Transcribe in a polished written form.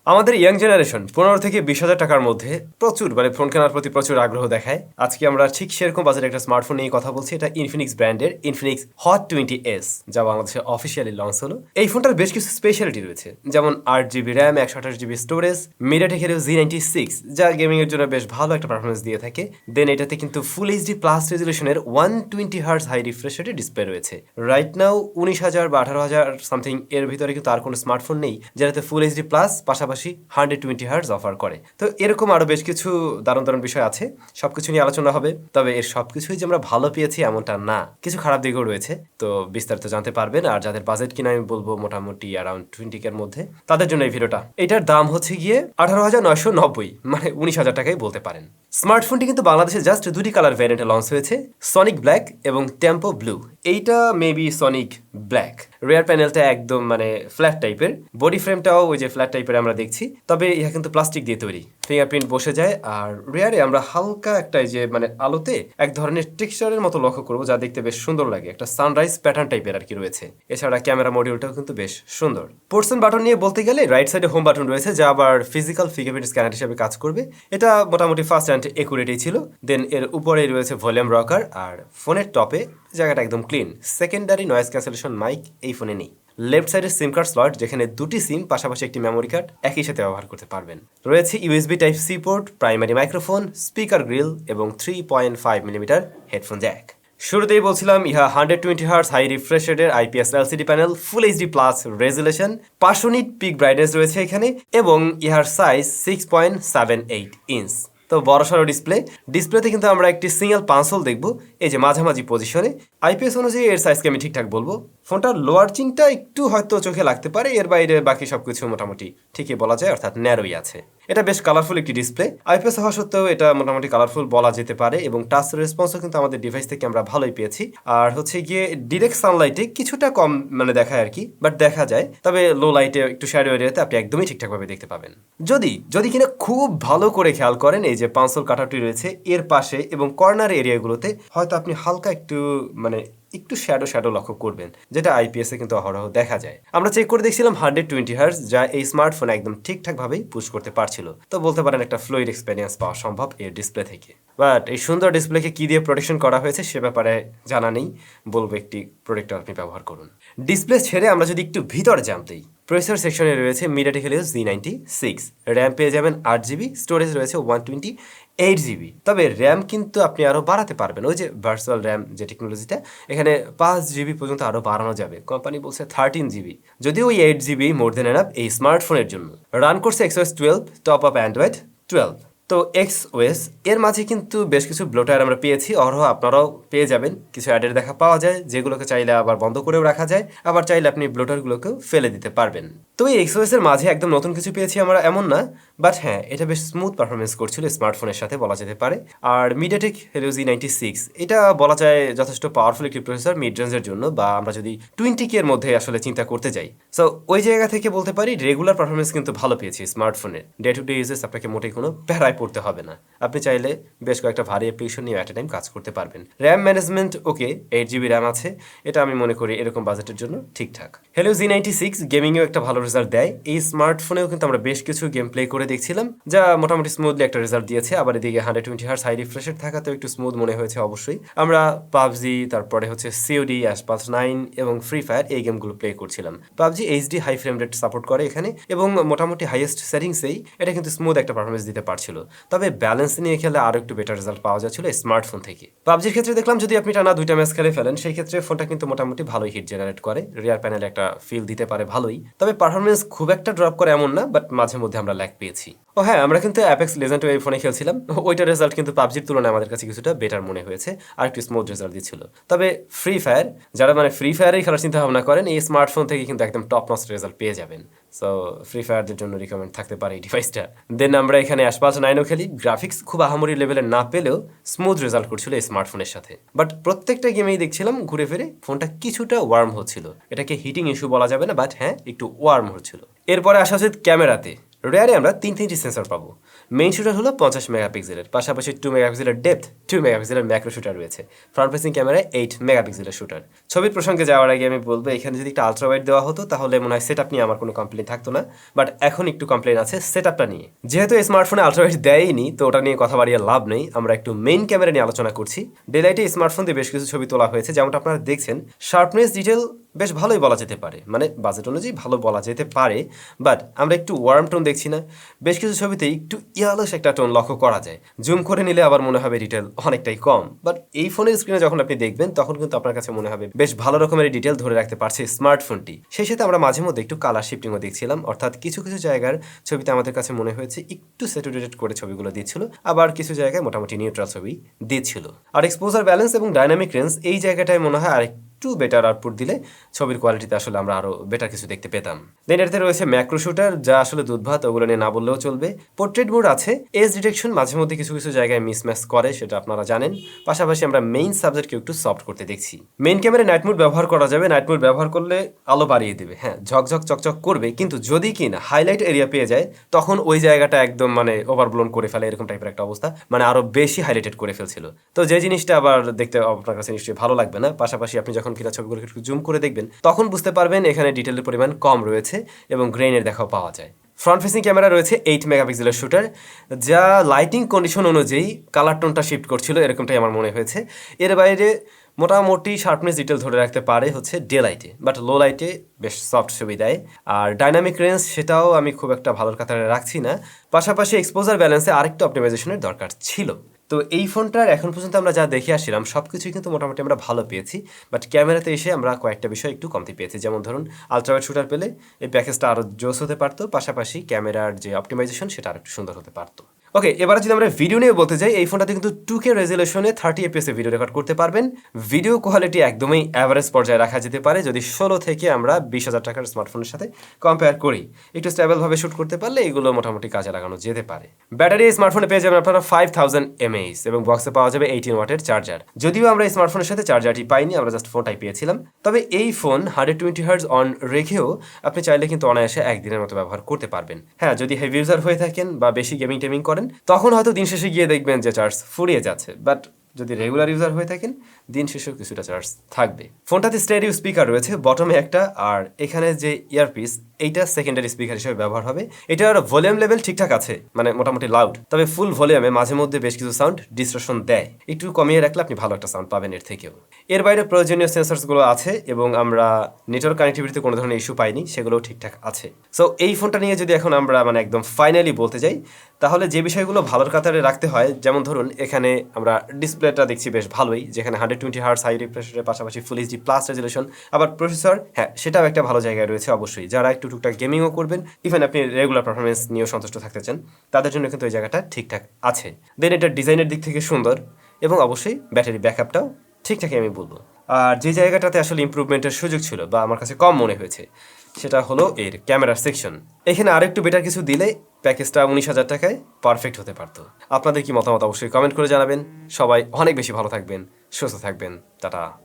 আমাদের young generation 15 থেকে 20,000 টাকার মধ্যে প্রচুর ফোন কেনার প্রতি প্রচুর আগ্রহ দেখায়। আজকে আমরা ঠিক সেরকম বাজারে একটা স্মার্টফোন নিয়ে কথা বলছি। এটা ইনফিনিক্স ব্র্যান্ডের ইনফিনিক্স হট 20s, যা বাংলাদেশে অফিসিয়ালি লঞ্চ হলো। এই ফোনটার বেশ কিছু স্পেশালিটি রয়েছে, যেমন 8GB RAM, 128GB storage, MediaTek Helio G96, যা গেমিং এর জন্য বেশ ভালো একটা পারফরমেন্স দিয়ে থাকে। দেন এটাতে কিন্তু ফুল এইচডি প্লাস রেজলিউশনের 120Hz হাই রিফ্রেশ রেটের ডিসপ্লে রয়েছে। রাইট নাও 19,000 বা 18,000 সামথিং এর ভিতরে কিন্তু আর কোনো স্মার্টফোন নেই যেটাতে ফুল এইচডি প্লাস পাশাপাশি 120Hz অফার করে। তো এরকম আরো বেশ কিছু দারুণ দারুণ বিষয় আছে, সবকিছু নিয়ে আলোচনা হবে। তবে এর সবকিছুই যে আমরা ভালো পেয়েছি এমনটা না, কিছু খারাপ দিকও রয়েছে। তো বিস্তারিত জানতে পারবেন। আর যাদের বাজেট কিনা আমি বলবো মোটামুটি অ্যারাউন্ড 20 এর মধ্যে, তাদের জন্য এই ভিডিওটা। এটার দাম হচ্ছে গিয়ে 18,990, মানে 19,000 টাকাই বলতে পারেন। স্মার্টফোনটি কিন্তু বাংলাদেশে জাস্ট দুটি কালার ভ্যারিয়েন্টে লঞ্চ হয়েছে, সনিক ব্ল্যাক এবং টেম্পো ব্লু। এইটা মেবি সনিক ব্ল্যাক। রেয়ার প্যানেলটা একদম ফ্ল্যাট টাইপের, বডি ফ্রেমটাও ওই যে ফ্ল্যাট টাইপের আমরা দেখছি। তবে ইহা কিন্তু প্লাস্টিক দিয়ে তৈরি, ফিঙ্গারপ্রিন্ট বসে যায়। আর রেয়ারে আমরা হালকা একটা যে আলোতে এক ধরনের টেক্সচারের মতো লক্ষ্য করবো, যা দেখতে বেশ সুন্দর লাগে। একটা সানরাইজ প্যাটার্ন টাইপের আর কি রয়েছে। এছাড়া ক্যামেরা মডিউলটাও কিন্তু বেশ সুন্দর। পোর্টস বাটন নিয়ে বলতে গেলে রাইট সাইডে হোম বাটন রয়েছে, যা আবার ফিজিক্যাল ফিঙ্গারপ্রিন্ট স্ক্যানার হিসেবে কাজ করবে। এটা মোটামুটি ফার্স্ট অ্যান্ড একুরেটই ছিল। দেন এর উপরেই রয়েছে ভলিউম রকার, আর ফোনের টপে জায়গাটা একদম clean. Secondary noise cancellation mic এই ফোনে নেই। লেফট সাইডের সিম কার্ড স্লট, যেখানে দুটি সিম পাশাপাশি একটি মেমোরি কার্ড একই সাথে ব্যবহার করতে পারবেন। রয়েছে USB type C port, primary microphone, speaker grille এবং 3.5mm হেডফোন জ্যাক। শুরুতেই বলছিলাম ইহা 120Hz হাই রিফ্রেশ রেটের IPS LCD panel, full HD plus resolution, 500 nit peak brightness রয়েছে এখানে, এবং ইহার সাইজ 6.78 ইঞ্চ। তো বড়সড় ডিসপ্লেতে কিন্তু আমরা একটি সিঙ্গেল পাঁচল দেখবো, এই যে মাঝামাঝি পজিশনে। আইপিএস অনুযায়ী এর সাইজকে আমি ঠিকঠাক বলবো। ফোনটার লোয়ার চিনটা একটু হয়তো চোখে লাগতে পারে, এর বাইরে বাকি সবকিছু মোটামুটি ঠিকই বলা যায়, অর্থাৎ ন্যারোই আছে। এটা বেশ কালারফুল একটি ডিসপ্লে। আইপিএস হওয়া সত্ত্বেও এটা মোটামুটি কালারফুল বলা যেতে পারে, এবং টাচ রেসপন্সও কিন্তু আমাদের ডিভাইস থেকে আমরা ভালোই পেয়েছি। আর হচ্ছে গিয়ে ডিরেক্ট সানলাইটে কিছুটা কম দেখায় আর কি, বাট দেখা যায়। তবে লো লাইটে একটু শ্যাডো এরিয়াতে আপনি একদমই ঠিকঠাকভাবে দেখতে পাবেন। যদি কিনা খুব ভালো করে খেয়াল করেন, এই যে পাঁচল কাটাটি রয়েছে এর পাশে এবং কর্নার এরিয়াগুলোতে হয়তো আপনি হালকা একটু একটু শ্যাডো লক্ষ্য করবেন, যেটা আইপিএস এ কিন্তু অহরহ দেখা যায়। আমরা চেক করে দেখছিলাম 120Hz, যা এই স্মার্টফোন একদম ঠিকঠাক ভাবেই পুশ করতে পারছিল। তো বলতে পারেন একটা ফ্লুইড এক্সপেরিয়েন্স পাওয়া সম্ভব এর ডিসপ্লে থেকে। বাট এই সুন্দর ডিসপ্লেকে কি দিয়ে প্রোটেকশন করা হয়েছে সে ব্যাপারে জানা নেই। বলবো একটি প্রোটেক্টর আপনি ব্যবহার করুন। ডিসপ্লে ছেড়ে আমরা যদি একটু ভিতরে জানতেই, প্রসেসর সেকশনে রয়েছে মিডিয়াটেক হেলিও G96, র্যাম পেয়ে যাবেন 8GB, স্টোরেজ রয়েছে 128GB। তবে র্যাম কিন্তু আপনি আরো বাড়াতে পারবেন, ওই যে ভার্চুয়াল র্যাম যে টেকনোলজিটা, এখানে 5GB পর্যন্ত আরো বাড়ানো যাবে। কোম্পানি বলছে 13GB, যদিও ওই 8GB মোর দেন এনাফ এই স্মার্টফোনের জন্য। রান করছে XOS 12, টপ আপ অ্যান্ড্রয়েড 12। তো XOS এর মাঝে কিন্তু বেশ কিছু ব্লোটার আমরা পেয়েছি, অহরহ আপনারাও পেয়ে যাবেন। কিছু অ্যাডের দেখা পাওয়া যায়, যেগুলোকে চাইলে আবার বন্ধ করেও রাখা যায়, আবার চাইলে আপনি ব্লোটারগুলোকেও ফেলে দিতে পারবেন। তো এই XOS এর মাঝে একদম নতুন কিছু পেয়েছি আমরা এমন না, বাট হ্যাঁ, এটা বেশ স্মুথ পারফরমেন্স করছিল স্মার্টফোনের সাথে বলা যেতে পারে। আর মিডিয়াটেক হেলিও G96 এটা বলা যায় যথেষ্ট পাওয়ারফুল একটি প্রসেসর মিড রেঞ্জের জন্য, বা আমরা যদি 20K এর মধ্যে আসলে চিন্তা করতে যাই। সো ওই জায়গা থেকে বলতে পারি রেগুলার পারফরমেন্স কিন্তু ভালো পেয়েছি স্মার্টফোনের। ডে টু ডে ইউজেস আপনাকে মোটেই কোনো প্যারায় পড়তে হবে না। আপনি চাইলে বেশ কয়েকটা ভারী অ্যাপ্লিকেশন নিয়ে অ্যাট এ টাইম কাজ করতে পারবেন। র্যাম ম্যানেজমেন্ট ওকে, 8GB র্যাম আছে, এটা আমি মনে করি এরকম বাজেটের জন্য ঠিকঠাক। হেলিও G96 গেমিংয়েও একটা ভালো রেজাল্ট দেয়। এই স্মার্টফোনেও কিন্তু আমরা বেশ কিছু গেম প্লে করে দেখছিলাম, যা মোটামুটি স্মুথলি একটা রেজাল্ট দিয়েছে। আবার এদিকে 120Hz হাই রিফ্রেশের থাকাতেও একটু স্মুথ মনে হয়েছে। অবশ্যই আমরা পাবজি, তারপরে হচ্ছে COD, Asphalt 9 এবং ফ্রি ফায়ার এই গেমগুলো প্লে করছিলাম। PUBG HD high frame rate support করে এখানে, এবং মোটামুটি হাইয়েস্ট সেটিংসেই এটা কিন্তু স্মুথ একটা পারফরমেন্স দিতে পারছিল। তবে ব্যালেন্স নিয়ে খেলে আরো একটু বেটার রেজাল্ট পাওয়া যাচ্ছিল স্মার্টফোন থেকে। পাবজির ক্ষেত্রে দেখলাম যদি আপনি টানা 2টা ম্যাচ খেলে ফেলেন, সেই ক্ষেত্রে ফোনটা কিন্তু মোটামুটি ভালোই হিট জেনারেট করে, রিয়ার প্যানেলে একটা ফিল দিতে পারে ভালোই। তবে পারফরমেন্স খুব একটা ড্রপ করে এমন না, বাট মাঝে মধ্যে আমরা ল্যাগ পেয়েছি। ও হ্যাঁ, আমরা কিন্তু অ্যাপেক্স লেজেন্ড এই ফোনে খেলছিলাম, ওইটার রেজাল্ট কিন্তু পাবজির তুলনায় আমাদের কাছে কিছুটা বেটার মনে হয়েছে, আর একটু স্মুথ রেজাল্ট দিচ্ছিল। তবে ফ্রি ফায়ার, যারা ফ্রি ফায়ারেই খেলার চিন্তা ভাবনা করেন, এই স্মার্টফোন থেকে কিন্তু একদম টপ নচ রেজাল্ট পেয়ে যাবেন। সো ফ্রি ফায়ারদের জন্য রিকমেন্ড থাকতে পারে এই ডিভাইসটা। দেন আমরা এখানে Asphalt 9ও খেলি। গ্রাফিক্স খুব আহামরি লেভেলের না পেলেও স্মুথ রেজাল্ট করছিল এই স্মার্টফোনের সাথে। বাট প্রত্যেকটা গেমেই দেখছিলাম ঘুরে ফিরে ফোনটা কিছুটা ওয়ার্ম হচ্ছিল। এটাকে হিটিং ইস্যু বলা যাবে না, বাট হ্যাঁ একটু ওয়ার্ম হচ্ছিল। এরপরে আসা উচিত ক্যামেরাতে। রেয়ারে আমরা তিনটি সেন্সর পাবো। মেইন শুটার হলো 50 মেগাপিক্সেলের, পাশাপাশি 2 মেগাপিক্সেলের ডেপথ, 2 মেগাপিক্সেলের ম্যাক্রো শুটার রয়েছে, ফ্রন্ট ফেসিং ক্যামেরায় 8 মেগাপিক্সেলের শুটার। ছবির প্রসঙ্গে যাওয়ার আগে আমি বলবো, এখানে যদি একটা আলট্রা ওয়াইড দেওয়া হতো তাহলে মনে হয় সেটআপ নিয়ে আমার কোনো কমপ্লেন থাকতো না, বাট এখন একটু কমপ্লেন আছে সেটআপটা নিয়ে। যেহেতু এই স্মার্টফোনে আলট্রা ওয়াইড দেয়নি, তো ওটা নিয়ে কথা বাড়িয়ে লাভ নেই, আমরা একটু মেইন ক্যামেরা নিয়ে আলোচনা করছি। ডেলাইটে স্মার্টফোন দিয়ে বেশ কিছু ছবি তোলা হয়েছে, যেমনটা আপনারা দেখছেন। শার্পনেস ডিটেল বেশ ভালোই বলা যেতে পারে, মানে বাজেট অনুযায়ী ভালো বলা যেতে পারে, বাট আমরা একটু ওয়ার্ম টোন দেখছি না? বেশ কিছু ছবিতে একটু ইয়ালোস একটা টোন লক্ষ্য করা যায়। জুম করে নিলে আবার মনে হবে ডিটেল অনেকটাই কম, বাট এই ফোনের স্ক্রিনে যখন আপনি দেখবেন তখন কিন্তু আপনার কাছে মনে হবে বেশ ভালো রকমের ডিটেল ধরে রাখতে পারছে স্মার্টফোনটি। সেই সাথে আমরা মাঝে মধ্যে একটু কালার শিফটিংও দেখছিলাম, অর্থাৎ কিছু কিছু জায়গার ছবিতে আমাদের কাছে মনে হয়েছে একটু স্যাচুরেটেড করে ছবিগুলো দিচ্ছিল, আবার কিছু জায়গায় মোটামুটি নিউট্রাল ছবি দিচ্ছিল। আর এক্সপোজার ব্যালেন্স এবং ডাইনামিক রেঞ্জ এই জায়গাটায় মনে হয় আরেকটু বেটার আউটপুট দিলে ছবির কোয়ালিটিতে আসলে আমরা আরো বেটার কিছু দেখতে পেতাম। দেন এটাতে রয়েছে ম্যাক্রো শুটার, যা আসলে দুধভাত, ওগুলো নিয়ে না বললেও চলবে। পোর্ট্রেট মোড আছে, এজ ডিটেকশন মাঝে মধ্যে কিছু কিছু জায়গায় মিসম্যাচ করে, সেটা আপনারা জানেন। পাশাপাশি আমরা মেইন সাবজেক্টকে একটু সফট করতে দেখছি। মেইন ক্যামেরায় নাইট মোড ব্যবহার করা যাবে, নাইট মোড ব্যবহার করলে আলো বাড়িয়ে দেবে, হ্যাঁ ঝকঝক চকচক করবে, কিন্তু যদি কিনা হাইলাইট এরিয়া পেয়ে যায় তখন ওই জায়গাটা একদম মানে ওভারব্লোন করে ফেলে, এরকম টাইপের একটা অবস্থা, মানে আরো বেশি হাইলাইটেড করে ফেলছিল। তো যে জিনিসটা আবার দেখতে আপনার কাছে নিশ্চয়ই ভালো লাগবে না। পাশাপাশি আপনি যখন কিনা ছবিগুলো একটু জুম করে দেখবেন তখন বুঝতে পারবেন এখানে ডিটেলের পরিমাণ কম রয়েছে এবং গ্রেইনের দেখাও পাওয়া যায়। ফ্রন্ট ফেসিং ক্যামেরা রয়েছে 8 মেগাপিক্সেলের শুটার, যা লাইটিং কন্ডিশন অনুযায়ী কালার টোনটা শিফট করছিল, এরকমটাই আমার মনে হয়েছে। এর বাইরে মোটামুটি শার্পনেস ডিটেল ধরে রাখতে পারে হচ্ছে ডে লাইটে, বাট লো লাইটে বেশ সফট ছবি দেয়। আর ডাইনামিক রেঞ্জ সেটাও আমি খুব একটা ভালোর কাতারে রাখছি না। পাশাপাশি এক্সপোজার ব্যালেন্সে আরেকটু অপটিমাইজেশনের দরকার ছিল। তো এই ফোনটার এখন পর্যন্ত আমরা যা দেখে আসছিলাম সব কিছুই কিন্তু মোটামুটি আমরা ভালো পেয়েছি, বাট ক্যামেরাতে এসে আমরা কয়েকটা বিষয় একটু কমতি পেয়েছি। যেমন ধরুন আলট্রাওয়াইড শুটার পেলে এই প্যাকেজটা আরও জোস হতে পারতো, পাশাপাশি ক্যামেরার যে অপটিমাইজেশন সেটা আরেকটু সুন্দর হতে পারতো। ওকে, এবার যদি আমরা ভিডিও নিয়ে বলতে যাই, এই ফোনটাতে কিন্তু 2K রেজুলেশনে 30 FPS ভিডিও রেকর্ড করতে পারবেন। ভিডিও কোয়ালিটি একদমই অ্যাভারেজ পর্যায়ে রাখা যেতে পারে যদি 16 থেকে আমরা 20,000 টাকার স্মার্টফোনের সাথে কম্পেয়ার করি। একটু স্টেবলভাবে শ্যুট করতে পারলে এগুলো মোটামুটি কাজে লাগানো যেতে পারে। ব্যাটারি স্মার্টফোনে পেয়ে যাবেন আপনারা 5000 mAh এবং বক্সে পাওয়া যাবে 18 ওয়াটের চার্জার। যদিও আমরা এই স্মার্টফোনের সাথে চার্জারটি পাইনি, আমরা জাস্ট ফোনটাই পেয়েছিলাম। তবে এই ফোন 120 Hz অন রেখেও আপনি চাইলে কিন্তু অনায়াসে একদিনের মতো ব্যবহার করতে পারবেন। হ্যাঁ, যদি হেভি ইউজার হয়ে থাকেন বা বেশি গেমিং টেমিং করেন তখন হয়তো দিন শেষে গিয়ে দেখবেন যে চার্জ ফুরিয়ে যাচ্ছে, বাট যদি রেগুলার ইউজার হয়ে থাকেন দিন শেষেও কিছুটা চার্জ থাকবে। ফোনটাতে স্টেরিও স্পিকার রয়েছে বটমে একটা, আর এখানে যে ইয়ারপিস এইটা সেকেন্ডারি স্পিকার হিসেবে ব্যবহার হবে। এটার ভলিউম লেভেল ঠিকঠাক আছে, মানে মোটামুটি লাউড, তবে ফুল ভলিউমে মাঝে মধ্যে বেশ কিছু সাউন্ড ডিস্টরশন দেয়। একটু কমিয়ে রাখলে আপনি ভালো একটা সাউন্ড পাবেন এর থেকেও। এর বাইরে প্রয়োজনীয় সেন্সরসগুলো আছে এবং আমরা নেটওয়ার্ক কানেক্টিভিটিতে কোনো ধরনের ইস্যু পাইনি, সেগুলোও ঠিকঠাক আছে। সো এই ফোনটা নিয়ে যদি এখন আমরা মানে একদম ফাইনালি বলতে যাই, তাহলে যে বিষয়গুলো ভালোর কাতারে রাখতে হয়, যেমন ধরুন এখানে আমরা ডিসপ্লেটা দেখছি বেশ ভালোই, যেখানে 120 Hz হাই রিফ্রেশের পাশাপাশি ফুল এইচডি প্লাস রেজুলেশন। আবার প্রসেসর, হ্যাঁ সেটাও একটা ভালো জায়গায় রয়েছে অবশ্যই। যারা একটু টুকটাক গেমিংও করবেন, ইভেন আপনি রেগুলার পারফরমেন্স নিয়েও সন্তুষ্ট থাকতে চান, তাদের জন্য কিন্তু এই জায়গাটা ঠিকঠাক আছে। দেন এটার ডিজাইনের দিক থেকে সুন্দর এবং অবশ্যই ব্যাটারি ব্যাকআপটাও ঠিকঠাকই আমি বলবো। আর যে জায়গাটাতে আসলে ইমপ্রুভমেন্টের সুযোগ ছিল বা আমার কাছে কম মনে হয়েছে সেটা হলো এর ক্যামেরার সেকশন। এখানে আরেকটু বেটার কিছু দিলে প্যাকেজটা 19,000 টাকায় পারফেক্ট হতে পারতো। আপনাদের কি মতামত অবশ্যই কমেন্ট করে জানাবেন। সবাই অনেক বেশি ভালো থাকবেন, সুস্থ থাকবেন। টাটা।